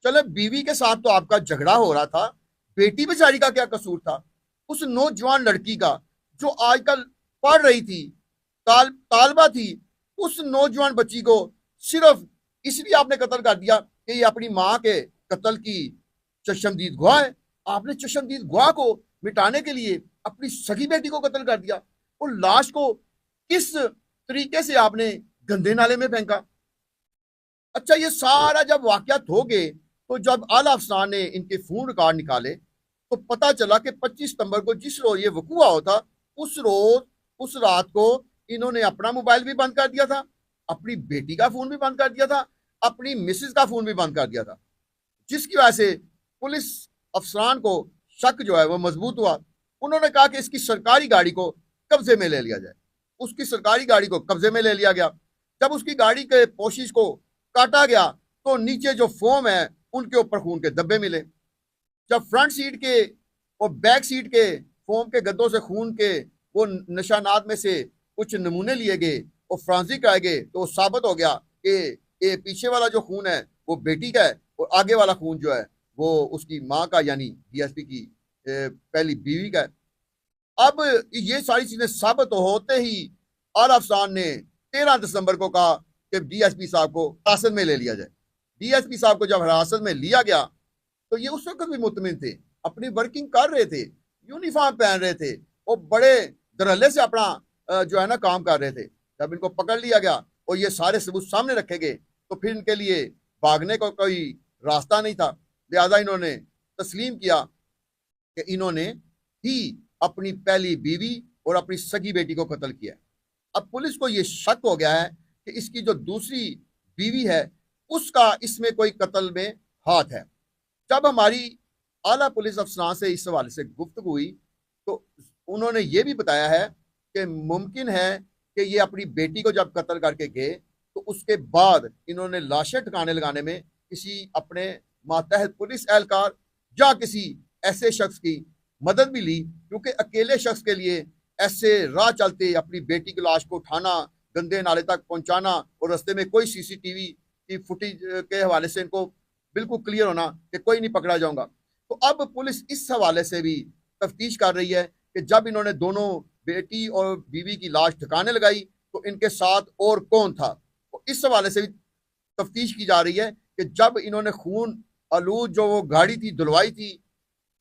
चले बीवी के साथ तो आपका झगड़ा हो रहा था, बेटी बेचारी का क्या कसूर था? उस नौजवान लड़की का जो आजकल पढ़ रही थी, तालबा थी, उस नौजवान बच्ची को सिर्फ इसलिए आपने कत्ल कर दिया कि ये अपनी मां के कत्ल की चशमदीद गवाह है। आपने चशमदीद गवाह को मिटाने के लिए अपनी सगी बेटी को कत्ल कर दिया। और लाश को किस तरीके से आपने गंदे नाले में फेंका? अच्छा, ये सारा जब वाकयात हो गए तो जब आला अफसरान ने इनके फोन रिकॉर्ड निकाले तो पता चला कि 25 सितंबर को जिस रोज ये वकूआ होता, उस रोज उस रात को इन्होंने अपना मोबाइल भी बंद कर दिया था, अपनी बेटी का फोन भी बंद कर दिया था, अपनी मिसेज का फोन भी बंद कर दिया था, जिसकी वजह से पुलिस अफसरान को शक जो है वो मजबूत हुआ। उन्होंने कहा कि इसकी सरकारी गाड़ी को कब्जे में ले लिया जाए। उसकी सरकारी गाड़ी को कब्जे में ले लिया गया। जब उसकी गाड़ी के पोशीश को काटा गया तो नीचे जो फोम है उनके ऊपर खून के धब्बे मिले। जब फ्रंट सीट के और बैक सीट के फोम के गद्दों से खून के वो निशानात में से कुछ नमूने लिए गए और फ्रांसिक आए गए तो साबित हो गया कि ये पीछे वाला जो खून है वो बेटी का है और आगे वाला खून जो है वो उसकी माँ का यानी डीएसपी की पहली बीवी का है। अब ये सारी चीजें साबित होते ही आला अफसरान ने 13 दिसंबर को कहा कि डीएसपी साहब को हिरासत में ले लिया जाए। डीएसपी साहब को जब हिरासत में लिया गया तो ये उस वक्त भी मुतमिन थे, अपनी वर्किंग कर रहे थे, यूनिफॉर्म पहन रहे थे और बड़े धड़ल्ले से अपना जो है ना काम कर रहे थे। जब इनको पकड़ लिया गया और ये सारे सबूत सामने रखे गए तो फिर इनके लिए भागने का कोई रास्ता नहीं था। लिहाजा इन्होंने तस्लीम किया कि इन्होंने ही अपनी पहली बीवी और अपनी सगी बेटी को कत्ल किया। अब पुलिस को यह शक हो गया है कि इसकी जो दूसरी बीवी है उसका इसमें कोई कत्ल में हाथ है। जब हमारी आला पुलिस अफसरान से इस हवाले से गुफ्तगू हुई तो उन्होंने ये भी बताया है कि मुमकिन है कि ये अपनी बेटी को जब कत्ल करके गए तो उसके बाद इन्होंने लाशें ठिकाने लगाने में किसी अपने मातहत पुलिस एहलकार या किसी ऐसे शख्स की मदद भी ली, क्योंकि अकेले शख्स के लिए ऐसे राह चलते अपनी बेटी की लाश को उठाना, गंदे नाले तक पहुंचाना और रास्ते में कोई सीसीटीवी की फुटेज के हवाले से इनको बिल्कुल क्लियर होना कि कोई नहीं पकड़ा जाऊंगा। तो अब पुलिस इस हवाले से भी तफ्तीश कर रही है कि जब इन्होंने दोनों बेटी और बीवी की लाश ठिकाने लगाई तो इनके साथ और कौन था। तो इस हवाले से भी तफ्तीश की जा रही है कि जब इन्होंने खून आलूद जो वो गाड़ी थी धुलवाई थी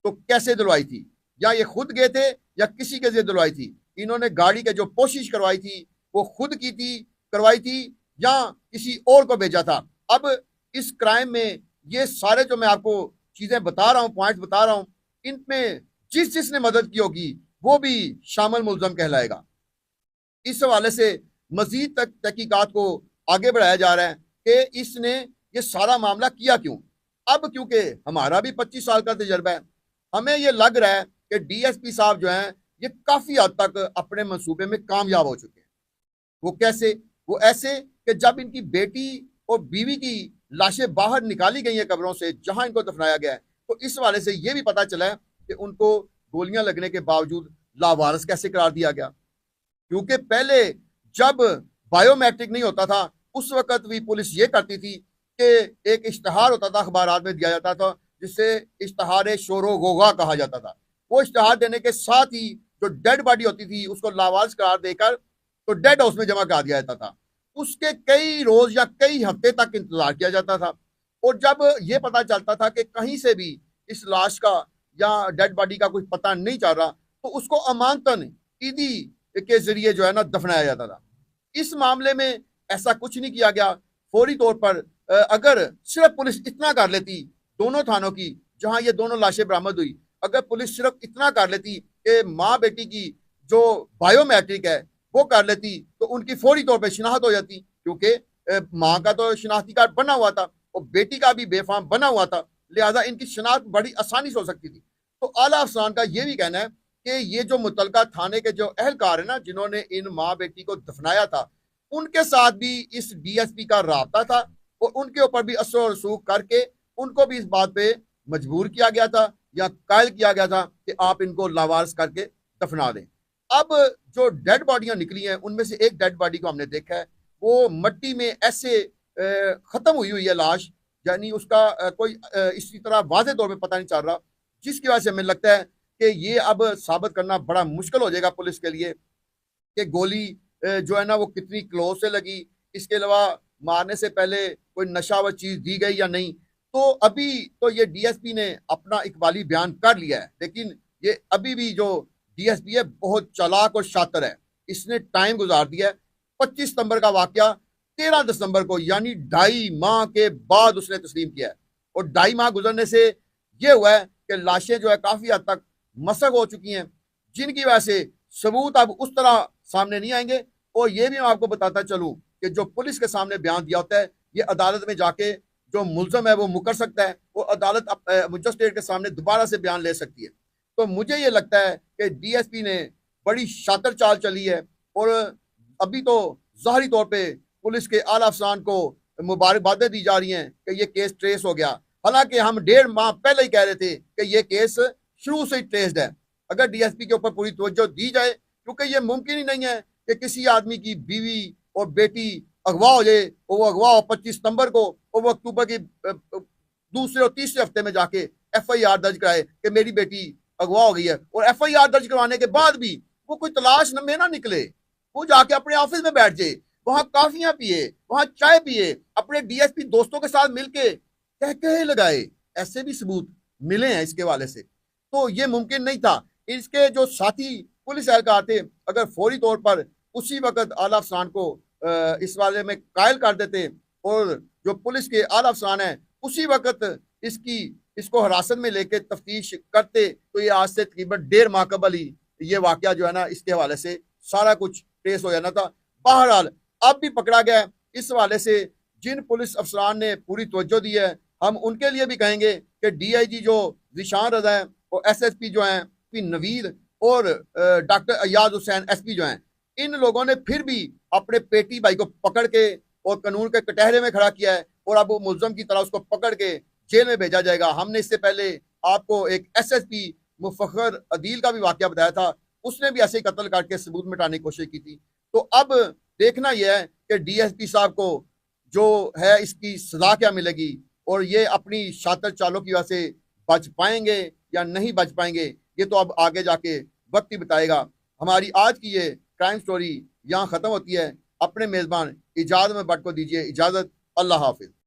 तो कैसे धुलवाई थी, या ये खुद गए थे या किसी के जरिए धुलवाई थी। इन्होंने गाड़ी के जो कोशिश करवाई थी वो खुद की थी करवाई थी या किसी और को भेजा था। अब इस क्राइम में ये सारे जो मैं आपको चीजें बता रहा हूँ, पॉइंट्स बता रहा हूँ, इनमें जिस जिसने मदद की होगी वो भी शामिल मुल्जम कहलाएगा। इस हवाले से मजीद तक तहकीकात को आगे बढ़ाया जा रहा है कि इसने ये सारा मामला किया क्यों। अब क्योंकि हमारा भी 25 साल का तजर्बा है, हमें ये लग रहा है कि डीएसपी साहब जो हैं ये काफी हद तक अपने मंसूबे में कामयाब हो चुके हैं। वो कैसे? वो ऐसे कि जब इनकी बेटी और बीवी की लाशें बाहर निकाली गई हैं कब्रों से जहां इनको दफनाया गया है, तो इस वाले से ये भी पता चला है कि उनको गोलियां लगने के बावजूद लावारिस कैसे करार दिया गया। क्योंकि पहले जब बायोमेट्रिक नहीं होता था उस वक्त भी पुलिस ये करती थी कि एक इश्तहार होता था, अखबारात में दिया जाता था, जिसे इश्तहार शोरो गोगा कहा जाता था। वो इश्तहार देने के साथ ही जो डेड बॉडी होती थी उसको लावारिस करार देकर तो डेड हाउस में जमा कर दिया जाता था। उसके कई रोज या कई हफ्ते तक इंतजार किया जाता था और जब ये पता चलता था कि कहीं से भी इस लाश का या डेड बॉडी का कुछ पता नहीं चल रहा तो उसको अमानतन ईदी के जरिए जो है ना दफनाया जाता था। इस मामले में ऐसा कुछ नहीं किया गया। फौरी तौर पर अगर सिर्फ पुलिस इतना कर लेती, दोनों थानों की जहां ये दोनों लाशें बरामद हुई, अगर पुलिस सिर्फ इतना कर लेती कि माँ बेटी की जो बायोमेट्रिक है वो कर लेती तो उनकी फौरी तौर पर शिनाख्त हो जाती, क्योंकि माँ का तो शिनाख्ती कार्ड बना हुआ था और बेटी का भी बेफाम बना हुआ था, लिहाजा इनकी शिनाख्त बड़ी आसानी से हो सकती थी। तो आला अफसरान का ये भी कहना है कि ये जो मुतलका थाने के जो अहलकार है ना जिन्होंने इन माँ बेटी को दफनाया था, उनके साथ भी इस डीएसपी का राब्ता था और उनके ऊपर भी असर और रसूख करके उनको भी इस बात पे मजबूर किया गया था या कायल किया गया था कि आप इनको लावारिस करके दफना दें। अब जो डेड बॉडियां निकली हैं उनमें से एक डेड बॉडी को हमने देखा है, वो मट्टी में ऐसे खत्म हुई हुई है लाश यानी उसका कोई इसी तरह वाज़ेह तौर पे पता नहीं चल रहा, जिसकी वजह से मुझे लगता है कि ये अब साबित करना बड़ा मुश्किल हो जाएगा पुलिस के लिए कि गोली जो है ना वो कितनी क्लोज से लगी, इसके अलावा मारने से पहले कोई नशावर चीज दी गई या नहीं। तो अभी तो ये डीएसपी ने अपना इकबाली बयान कर लिया है, लेकिन ये अभी भी जो डीएसपी है बहुत चालाक और शातिर है। इसने टाइम गुजार दिया है। 25 सितंबर का वाकया 13 दिसंबर को यानी 2.5 माह के बाद उसने तस्लीम किया है, और 2.5 माह गुजरने से ये हुआ है कि लाशें जो है काफी हद तक मसक हो चुकी हैं, जिनकी वजह से सबूत अब उस तरह सामने नहीं आएंगे। और ये भी मैं आपको बताता चलूं कि जो पुलिस के सामने बयान दिया होता है, ये अदालत में जाके जो मुलजम है वो मुकर सकता है, वो अदालत मजिस्ट्रेट के सामने दोबारा से बयान ले सकती है। तो मुझे ये लगता है कि डीएसपी ने बड़ी शातिर चाल चली है, और अभी तो ज़ाहरी तौर पे पुलिस के आला अफसरान को मुबारकबादें दी जा रही हैं कि ये केस ट्रेस हो गया। हालांकि हम 1.5 माह पहले ही कह रहे थे कि ये केस शुरू से ही ट्रेस्ड है। अगर डीएसपी के ऊपर पूरी तवज्जो दी जाए, क्योंकि ये मुमकिन ही नहीं है कि किसी आदमी की बीवी और बेटी अगवा हो जाए, और वो अगवा हो 25 सितंबर को, और वो अक्टूबर की दूसरे और तीसरे हफ्ते में जाके एफआईआर दर्ज कराए कि मेरी बेटी अगवा हो गई है, और एफआईआर दर्ज करवाने के बाद भी वो कोई तलाश में ना निकले, वो जाके अपने ऑफिस में बैठ जाए, वहां काफियां पिए, वहां चाय पिए, अपने डीएसपी दोस्तों के साथ मिलके कह कहे लगाए। ऐसे भी सबूत मिले हैं इसके वाले से। तो ये मुमकिन नहीं था। इसके जो साथी पुलिस एहलकार थे, अगर फौरी तौर पर उसी वक्त आला अफसरान को इस वाले में कायल कर देते, और जो पुलिस के आला अफसरान है उसी वक्त इसको हिरासत में लेके तफ्तीश करते, तो ये आज से तकरीबन 1.5 माह कबल ही ये वाकया जो है ना इसके हवाले से सारा कुछ ट्रेस हो जाना था। बहरहाल अब भी पकड़ा गया है। इस हवाले से जिन पुलिस अफसरान ने पूरी तवज्जो दी है, हम उनके लिए भी कहेंगे कि डीआईजी जो ज़ीशान रज़ा है, और एसएसपी जो हैं पी नवीद, और डॉक्टर अयाज हुसैन एसपी जो हैं, इन लोगों ने फिर भी अपने पेटी भाई को पकड़ के और कानून के कटहरे में खड़ा किया है, और अब वो मुलजम की तरह उसको पकड़ के जेल में भेजा जाएगा। हमने इससे पहले आपको एक एसएसपी मुफखर अदील का भी वाकया बताया था, उसने भी ऐसे ही कत्ल करके सबूत मिटाने की कोशिश की थी। तो अब देखना यह है कि डीएसपी साहब को जो है इसकी सजा क्या मिलेगी, और ये अपनी शातिर चालों की वजह से बच पाएंगे या नहीं बच पाएंगे, ये तो अब आगे जाके वक्त ही बताएगा। हमारी आज की ये क्राइम स्टोरी यहाँ ख़त्म होती है। अपने मेज़बान इजाज़त में बट को दीजिए इजाज़त। अल्लाह हाफिज़।